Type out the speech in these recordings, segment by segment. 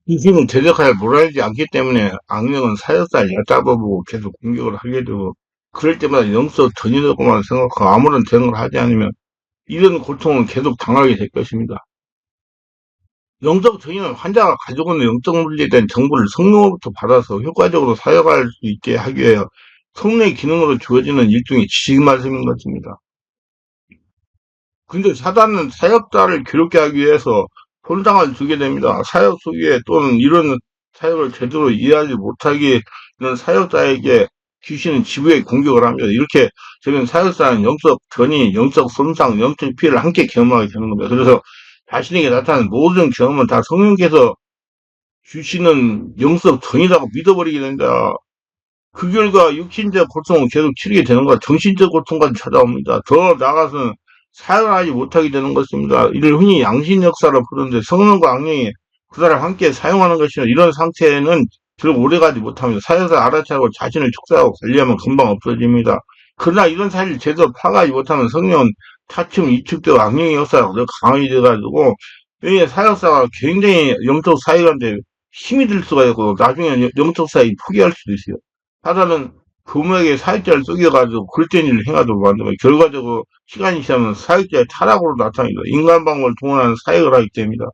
귀신은 제 역할을 몰아내지 않기 때문에 악령은 사역사를 얕잡아보고 계속 공격을 하게 되고, 그럴 때마다 영적 전이라고만 생각하고 아무런 대응을 하지 않으면 이런 고통을 계속 당하게 될 것입니다. 영적 전이는 환자가 가지고 있는 영적 문제에 대한 정보를 성령으로부터 받아서 효과적으로 사용할 수 있게 하기 위해 성령의 기능으로 주어지는 일종의 지식 말씀인 것입니다. 근데 사단은 사역자를 괴롭게 하기 위해서 혼장을 주게 됩니다. 사역 속에 또는 이런 사역을 제대로 이해하지 못하게 이런 사역자에게 귀신은 지부에 공격을 합니다. 이렇게 되면 사역자는 영적 전이, 영적 손상, 영적 피해를 함께 경험하게 되는 겁니다. 그래서 자신에게 나타나는 모든 경험은 다 성령께서 주시는 영적 전이라고 믿어버리게 됩니다. 그 결과 육신적 고통은 계속 치르게 되는 거야. 정신적 고통까지 찾아옵니다. 더 나아가서는 사용하지 못하게 되는 것입니다. 이를 흔히 양심 역사로 부르는데 성령과 악령이 그사를 함께 사용하는 것이나 이런 상태는 결국 오래가지 못합니다. 사역을 알아차리고 자신을 축사하고 관리하면 금방 없어집니다. 그러나 이런 사실을 제대로 파악하지 못하면 성령은 차츰 이축되고 악령의 역사가 더 강하게 돼가지고 이 사역사가 굉장히 영적 사역한테 힘이 들 수가 있고 나중에 영적 사역 포기할 수도 있어요. 하나는 부모에게 사역자를 속여가지고 그릇된 일을 행하도록 만들면 결과적으로 시간이 지나면 사역자의 타락으로 나타납니다. 인간방법을 동원하는 사역을 하기 때문이다.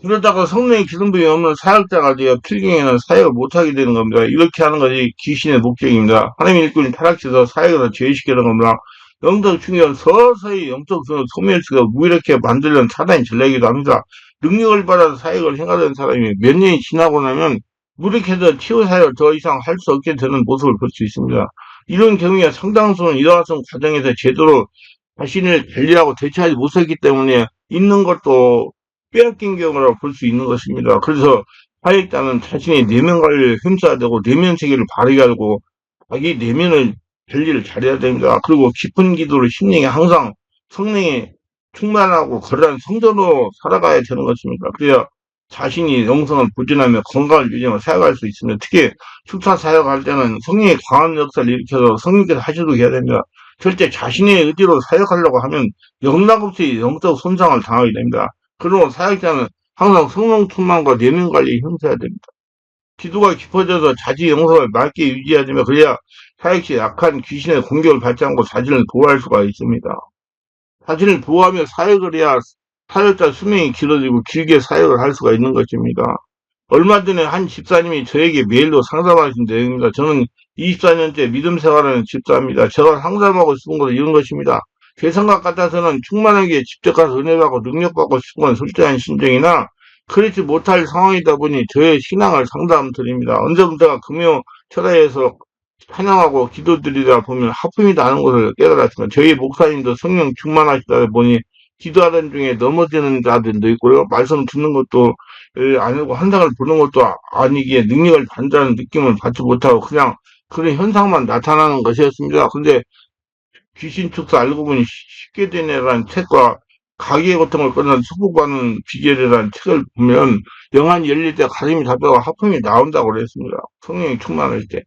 그러다가 성령의 기성품이 없는 사역자가 되어 필경에는 사역을 못하게 되는 겁니다. 이렇게 하는 것이 귀신의 목적입니다. 하나님의 일꾼이 타락해서 사역을 죄시키는 겁니다. 영적 충격은 서서히 영적 소멸시켜 무이렇게 만들려는 사단의 전략이기도 합니다. 능력을 받아서 사역을 행하던 사람이 몇 년이 지나고 나면 무력해서 치유 사역을 더 이상 할 수 없게 되는 모습을 볼 수 있습니다. 이런 경우에 상당수는 일어나선 과정에서 제대로 자신을 관리하고 대처하지 못했기 때문에 있는 것도 빼앗긴 경우라고 볼 수 있는 것입니다. 그래서 사역자는 자신의 내면 관리를 힘써야 되고 내면 세계를 바르게 알고 자기 내면을 관리를 잘해야 됩니다. 그리고 깊은 기도를 심령에 항상 성령에 충만하고 거룩한 성전으로 살아가야 되는 것입니다. 그래야 자신이 영성을 보존하며 건강을 유지하며 사역할 수 있습니다. 특히 축사 사역할 때는 성령의 강한 역사를 일으켜서 성령께서 하시도록 해야 됩니다. 절대 자신의 의지로 사역하려고 하면 영락없이 영적 손상을 당하게 됩니다. 그리고 사역자는 항상 성령 충만과 내면 관리에 힘써야 됩니다. 기도가 깊어져서 자기 영성을 맑게 유지하자며 그래야 사역시 약한 귀신의 공격을 받지 않고 자신을 보호할 수가 있습니다. 자신을 보호하며 사역을 해야 사역자 수명이 길어지고 길게 사역을 할 수가 있는 것입니다. 얼마 전에 한 집사님이 저에게 메일로 상담하신 내용입니다. 저는 24년째 믿음 생활하는 집사입니다. 제가 상담하고 싶은 것은 이런 것입니다. 제 생각 같아서는 충만하게 직접 가서 은혜받고 능력받고 싶은 건 솔직한 심정이나 그렇지 못할 상황이다 보니 저의 신앙을 상담드립니다. 언제부터가 금요 철야에서 찬양하고 기도드리다 보면 하품이 나는 것을 깨달았지만 저희 목사님도 성령 충만하시다 보니 기도하던 중에 넘어지는 자들도 있고요. 말씀 듣는 것도 아니고 환상을 보는 것도 아니기에 능력을 받는다는 느낌을 받지 못하고 그냥 그런 현상만 나타나는 것이었습니다. 근데 귀신 축사 알고 보니 쉽게 되네라는 책과 가계의 고통을 끊는 축복받는 비결이라는 책을 보면 영안이 열릴 때 가슴이 잡혀가 하품이 나온다고 그랬습니다. 성령이 충만할 때.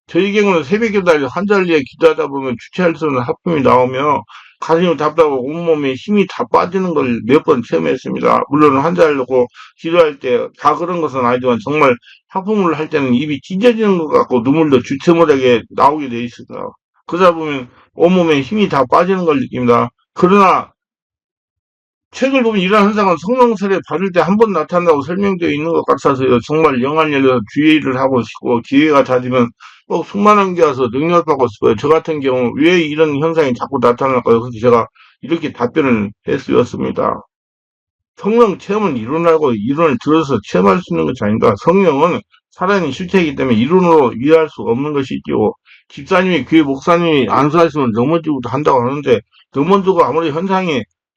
저희 경우는 새벽기도할 환자를 위해 기도하다 보면 주체할 수 없는 하품이 나오며 가슴이 답답하고 온몸에 힘이 다 빠지는 걸 몇 번 체험했습니다. 물론 환자를 놓고 기도할 때 다 그런 것은 아니지만 정말 하품을 할 때는 입이 찢어지는 것 같고 눈물도 주체 못하게 나오게 돼 있습니다. 그러다 보면 온몸에 힘이 다 빠지는 걸 느낍니다. 그러나 책을 보면 이러한 현상은 성령세례 받을 때 한 번 나타난다고 설명되어 있는 것 같아서요. 정말 영안 열려서 주의를 하고 싶고 기회가 닿으면 꼭 숙만한 게 와서 능력을 받고 싶어요. 저 같은 경우 왜 이런 현상이 자꾸 나타날까요? 그래서 제가 이렇게 답변을 했었습니다. 성령 체험은 이론하고 이론을 들어서 체험할 수 있는 것이 아닙니다. 성령은 살아있는 실체이기 때문에 이론으로 이해할 수 없는 것이지요. 집사님이 교회 목사님이 안수하시면 넘어지고도 한다고 하는데 넘어지고 아무리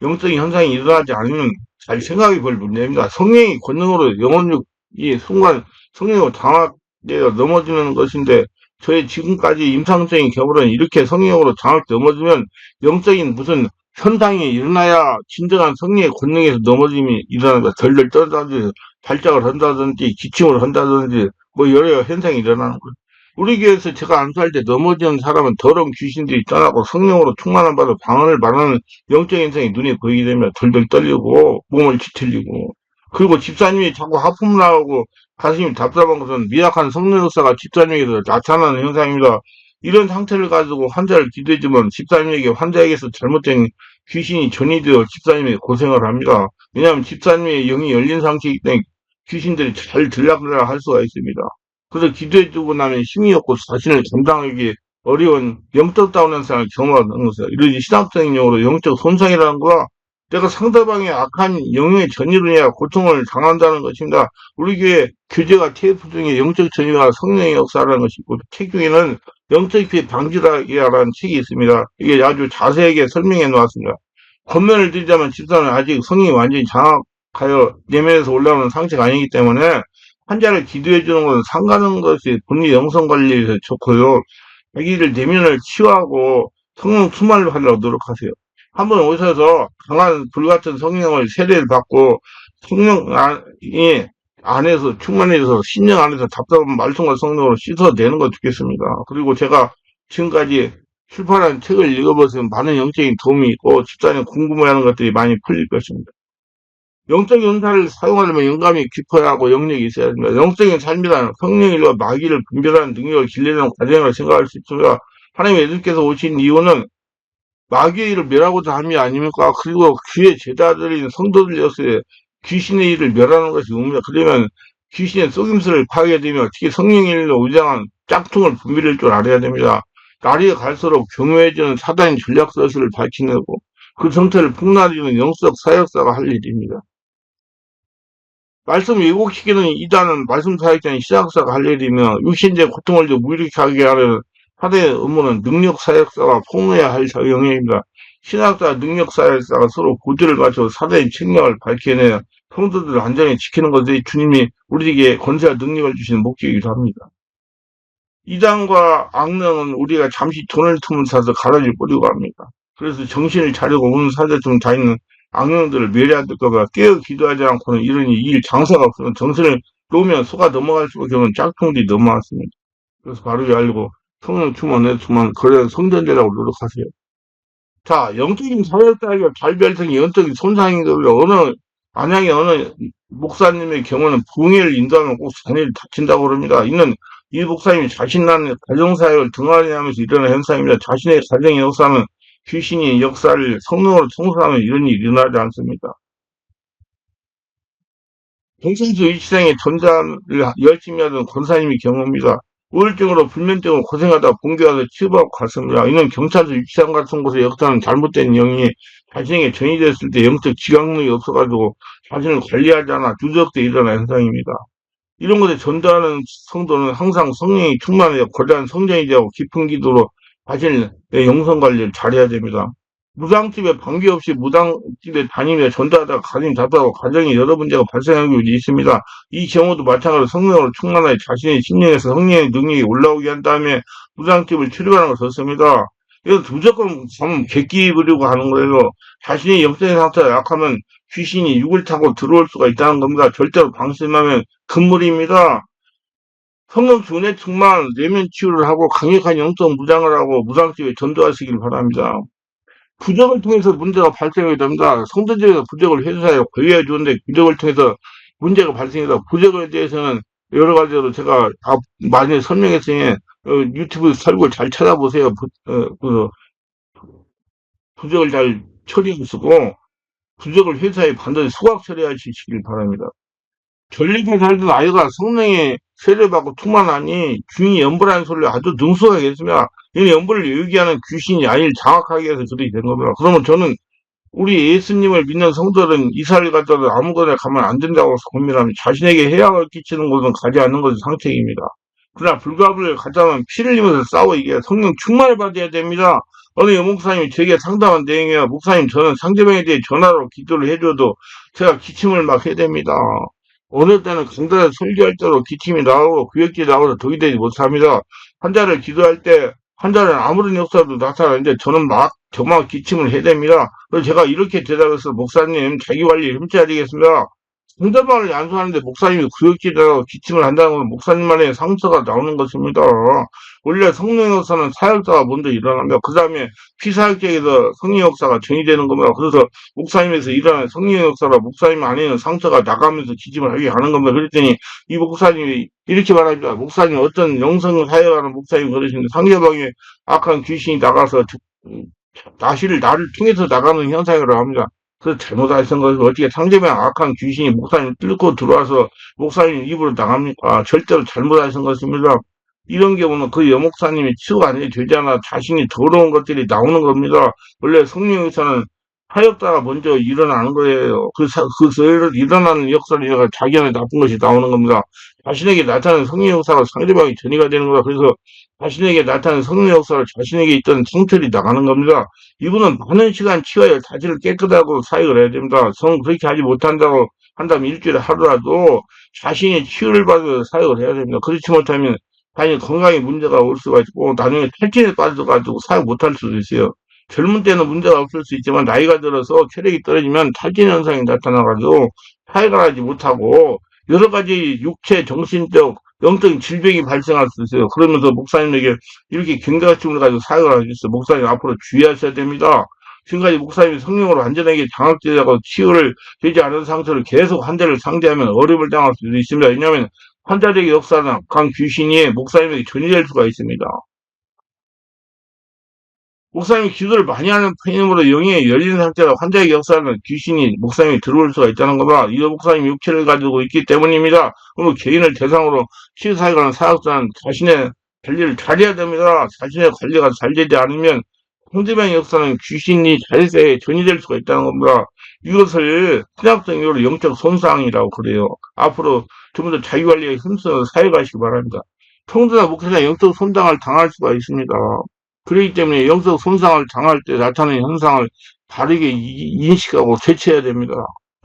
영적인 현상이 일어나지 않으면 잘 생각이 별 문제입니다. 성령의 권능으로 영혼이 순간 성령으로 장악되어 넘어지는 것인데 저의 지금까지 임상적인 경우는 이렇게 성령으로 장악 넘어지면 영적인 무슨 현상이 일어나야 진정한 성령의 권능에서 넘어짐이 일어납니다. 덜덜 떨다든지 발작을 한다든지 기침을 한다든지 뭐 여러 현상이 일어나는 거예요. 우리 교회에서 제가 안수할 때 넘어지는 사람은 더러운 귀신들이 떠나고 성령으로 충만한 바로 방언을 말하는 영적 현상이 눈에 보이게 되면 덜덜 떨리고 몸을 뒤틀리고 그리고 집사님이 자꾸 하품 나오고 가슴이 답답한 것은 미약한 성령 역사가 집사님에게서 나타나는 현상입니다. 이런 상태를 가지고 환자를 기도해주면 집사님에게 환자에게서 잘못된 귀신이 전이되어 집사님이 고생을 합니다. 왜냐하면 집사님의 영이 열린 상태이기 때문에 귀신들이 잘 들락날락 할 수가 있습니다. 그래서 기도해주고 나면 힘이 없고 자신을 감당하기 어려운 영적 다운 현상을 경험하는 것이다. 이런 신학적인 용어로 영적 손상이라는 거가 내가 상대방의 악한 영의 전이로 인해 고통을 당한다는 것입니다. 우리 교회 교재가 TF 중에 영적 전이와 성령의 역사라는 것이 있고 책 중에는 영적 피해 방지라는 책이 있습니다. 이게 아주 자세하게 설명해 놓았습니다. 권면을 드리자면 집사는 아직 성령이 완전히 장악하여 내면에서 올라오는 상태가 아니기 때문에 환자를 기도해 주는 것은 상관없는 것이 본인 영성 관리에서 좋고요. 자기를 내면을 치유하고 성령 충만을 하려고 노력하세요. 한번 오셔서 강한 불같은 성령을 세례를 받고 성령이 안에서 충만해져서 신령 안에서 답답한 말씀과 성령으로 씻어내는 거 좋겠습니다. 그리고 제가 지금까지 출판한 책을 읽어보시면 많은 영적인 도움이 있고 집사님 궁금해하는 것들이 많이 풀릴 것입니다. 영적인 은사를 사용하려면 영감이 깊어야 하고 영역이 있어야 됩니다. 영적인 삶이란 성령일과 마귀를 분별하는 능력을 길러내는 과정이라고 생각할 수 있습니다. 하나님의 예수께서 오신 이유는 마귀의 일을 멸하고자 함이 아닙니까? 그리고 그의 제자들인 성도들이었을 귀신의 일을 멸하는 것이 의무입니다. 그러면 귀신의 속임수를 파하게 되면 특히 성령의 일로 우장한 짝퉁을 분별할 줄 알아야 됩니다. 날이 갈수록 교묘해지는 사단의 전략서술을 밝히내고 그 정체를 폭로하는 영적 사역사가 할 일입니다. 말씀 왜곡시키는 이단은 말씀 사역자인 시작사가 할 일이며 육신적 고통을 무력하게 하는 사대의 업무는 능력 사역사가 폭로해야 할 영역입니다. 신학자, 능력 사역사가 서로 고지를 맞춰 사대의 책략을 밝혀내야 성도들을 안전히 지키는 것이 주님이 우리에게 권세와 능력을 주시는 목적이기도 합니다. 이단과 악령은 우리가 잠시 돈을 틈을 타서 가라지를 뿌리고 합니다. 그래서 정신을 차리고 오는 사자처럼 다니는 악령들을 멸해야될까봐 깨어 기도하지 않고는 이러니 일 장사가 없으면 정신을 놓으면 속아 넘어갈 수밖에 없는 짝퉁들이 넘어왔습니다. 그래서 바로 알고 성령 충만해 충만 그래 성전되라고 노력하세요. 자, 영적인 사역자에게 발별성이 영적인 손상이거든요. 안양의 어느 목사님의 경우는 부흥회를 인도하면 꼭 자녀를 다친다고 그럽니다. 이는 이 목사님이 자신난 가정사역을 등한히 하면서 일어나는 현상입니다. 자신의 가정의 역사는 귀신이 역사를 성령으로 청소하면 이런 일이 일어나지 않습니다. 동생수 일시생의 전자를 열심히 하던 권사님이 경험입니다. 우울증으로 불면증으로 고생하다 붕괴와서 치유받고 갔습니다. 이는 경찰서 유치장 같은 곳에 역사는 잘못된 영이 자신에게 전이됐을 때 영적 지각력이 없어가지고 자신을 관리하지 않아 누적돼 일어난 현상입니다. 이런 것에 전도하는 성도는 항상 성령이 충만하여 거대한 성전이 되고 깊은 기도로 자신의 영성 관리를 잘해야 됩니다. 무당집에 관계없이 무당집에 다니며 전도하다가 가슴이 답답하고 가정에 여러 문제가 발생하고 있습니다. 이 경우도 마찬가지로 성령으로 충만하여 자신의 심령에서 성령의 능력이 올라오게 한 다음에 무당집을 출입하는 것을 썼습니다. 이건 무조건 객기 부리고 하는 거예요. 자신의 영적인 상태가 약하면 귀신이 육을 타고 들어올 수가 있다는 겁니다. 절대로 방심하면 금물입니다. 성령 주은혜 충만 내면 치유를 하고 강력한 영적 무장을 하고 무당집에 전도하시길 바랍니다. 부적을 통해서 문제가 발생하게 됩니다. 성도들에서 부적을 회수하여 고유해 주는데 부적을 통해서 문제가 발생해서 부적에 대해서는 여러 가지로 제가 많이 설명했으니 유튜브 설교를 잘 찾아보세요. 부적을 잘 처리하시고 부적을 회사에 반드시 수학 처리하시길 바랍니다. 전립에 살던 아이가 성령의 세례받고 충만하니 주인이 연보라는 소리를 아주 능숙하게 했으며 이 연보를 유기하는 귀신이 아이를 장악하게 해서 그렇게 된 겁니다. 그러면 저는 우리 예수님을 믿는 성도들은 이사를 가더라도 아무거나 가면 안 된다고 고민합니다. 자신에게 해악을 끼치는 곳은 가지 않는 것이 상책입니다. 그러나 불가불을 가자면 피를 흘리면서 싸워 이게 성령 충만을 받아야 됩니다. 어느 목사님이 제게 상담한 내용이에요. 목사님 저는 상대방에 대해 전화로 기도를 해줘도 제가 기침을 막 해야 됩니다. 어느 때는 강단에 설교할 때로 기침이 나오고 구역질이 나와서 독이 되지 못합니다. 환자를 기도할 때 환자는 아무런 역사도 나타나는데 저는 저만 기침을 해야 됩니다. 그래서 제가 이렇게 대답해서 목사님 자기관리 흠짜리겠습니다. 상대방을 양수하는데 목사님이 구역질하고 기침을 한다는 건 목사님만의 상처가 나오는 것입니다. 원래 성령 역사는 사역자가 먼저 일어나며 그 다음에 피사역자에서 성령 역사가 전이되는 겁니다. 그래서 목사님에서 일어나는 성령 역사로 목사님 안에는 상처가 나가면서 기침을 하게 하는 겁니다. 그랬더니 이 목사님이 이렇게 말합니다. 목사님 어떤 영성 사역하는 목사님 그러시는데 상대방의 악한 귀신이 나가서 나를 통해서 나가는 현상이라고 합니다. 그래서 잘못하신 것을 어떻게 상대방 악한 귀신이 목사님 뚫고 들어와서 목사님 입으로 나갑니까? 절대로 잘못하신 것입니다. 이런 경우는 그 여목사님이 치유가 안 되잖아. 자신이 더러운 것들이 나오는 겁니다. 원래 성령에서는 사역자가 먼저 일어나는 거예요. 그 일어나는 역사를 자기 안에 나쁜 것이 나오는 겁니다. 자신에게 나타나는 성령 역사가 상대방이 전이가 되는 거다. 그래서 자신에게 나타나는 성령 역사를 자신에게 있던 성철이 나가는 겁니다. 이분은 많은 시간 치워야 자질을 깨끗하고 사역을 해야 됩니다. 그렇게 하지 못한다고 한다면 일주일에 하루라도 자신이 치유를 받아서 사역을 해야 됩니다. 그렇지 못하면 당연히 건강에 문제가 올 수가 있고 나중에 탈진에 빠져가지고 사역 못할 수도 있어요. 젊은 때는 문제가 없을 수 있지만 나이가 들어서 체력이 떨어지면 탈진 현상이 나타나가지고 사역을 하지 못하고 여러 가지 육체, 정신적, 영적인 질병이 발생할 수 있어요. 그러면서 목사님에게 이렇게 경각심을 가지고 사역을 하고 있어요. 목사님 앞으로 주의하셔야 됩니다. 지금까지 목사님이 성령으로 완전하게 장악되고 치유를 되지 않은 상태로 계속 환자를 상대하면 어려움을 당할 수도 있습니다. 왜냐하면 환자적인 역사나 강 귀신이 목사님에게 전이될 수가 있습니다. 목사님이 기도를 많이 하는 편이므로 영이 열린 상태라 환자의 역사는 귀신이 목사님이 들어올 수가 있다는 거다. 이 목사님이 육체를 가지고 있기 때문입니다. 그럼 개인을 대상으로 치유사역하는 사역자는 자신의 관리를 잘해야 됩니다. 자신의 관리가 잘 되지 않으면 상대방의 역사는 귀신이 자리세에 전이될 수가 있다는 겁니다. 이것을 신학적 이유로 영적 손상이라고 그래요. 앞으로 좀 더 자기관리에 힘써 사역하시기 바랍니다. 통도나 목회자 영적 손상을 당할 수가 있습니다. 그렇기 때문에 영적 손상을 당할 때 나타나는 현상을 바르게 인식하고 대처해야 됩니다.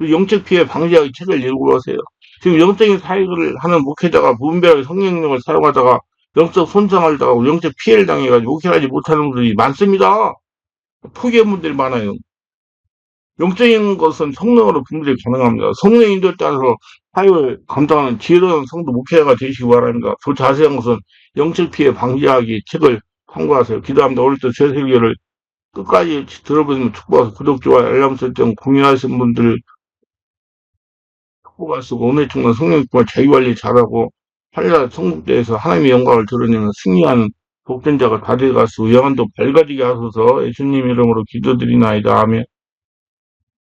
영적 피해 방지하기 책을 읽어보세요. 지금 영적인 사역을 하는 목회자가 무분별하게 성령력을 사용하다가 영적 손상을 당하고 영적 피해를 당해가지고 목회하지 못하는 분들이 많습니다. 포기한 분들이 많아요. 영적인 것은 성령으로 분별이 가능합니다. 성령 인도에 따라서 사역을 감당하는 지혜로운 성도 목회자가 되시기 바랍니다. 더 자세한 것은 영적 피해 방지하기 책을 참고하세요. 기도합니다. 오늘도 제 설교를 끝까지 들어보시면 축복하세요. 구독, 좋아요, 알람 설정, 공유하신 분들 축복하시고 은혜 충만 성령 충만 자기관리 잘하고 하늘나라 천국대에서 하나님의 영광을 드러내면 승리하는 복된 자가 다 되어가시고 영안도 밝아지게 하소서 예수님 이름으로 기도드리나이다. 아멘.